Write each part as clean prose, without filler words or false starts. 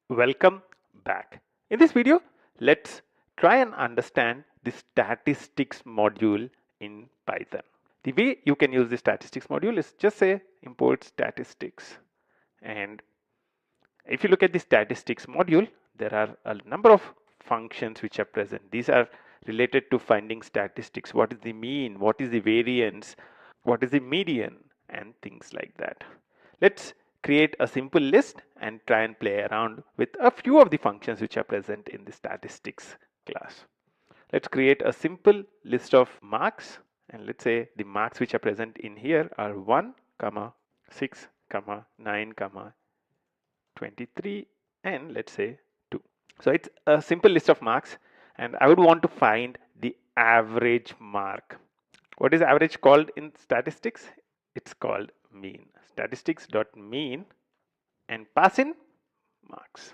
Welcome back. In this video, let's try and understand the statistics module in Python. The way you can use the statistics module is just say import statistics. And if you look at the statistics module, there are a number of functions which are present. These are related to finding statistics. What is the mean? What is the variance? What is the median? And things like that. Let's create a simple list and try and play around with a few of the functions which are present in the statistics class. Let's create a simple list of marks, and let's say the marks which are present in here are 1, 6, 9, 23, and let's say 2. So it's a simple list of marks, and I would want to find the average mark. What is average called in statistics? It's called mean. Statistics.mean and pass in marks.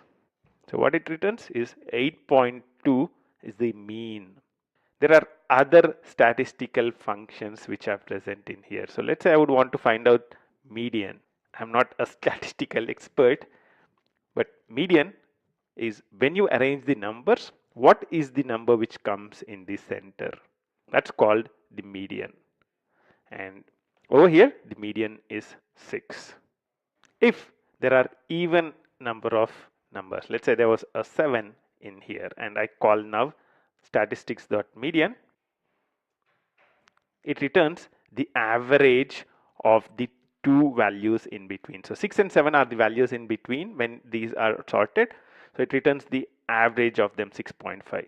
So what it returns is 8.2 is the mean. There are other statistical functions which are present in here. So let's say I would want to find out median. I'm not a statistical expert, but median is when you arrange the numbers, what is the number which comes in the center? That's called the median. And over here, the median is 6. If there are even number of numbers, let's say there was a 7 in here, and I call now statistics.median, it returns the average of the two values in between. So 6 and 7 are the values in between when these are sorted. So it returns the average of them, 6.5.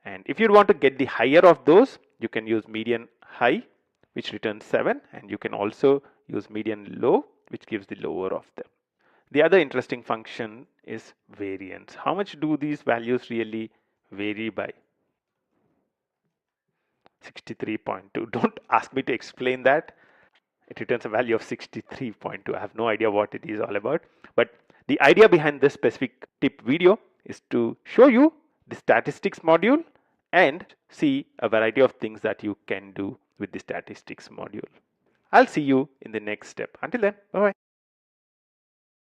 And if you want to get the higher of those, you can use median high, which returns 7, and you can also use median low, which gives the lower of them. The other interesting function is variance. How much do these values really vary by? 63.2. Don't ask me to explain that. It returns a value of 63.2. I have no idea what it is all about. But the idea behind this specific tip video is to show you the statistics module and see a variety of things that you can do with the statistics module. I'll see you in the next step. Until then, bye-bye.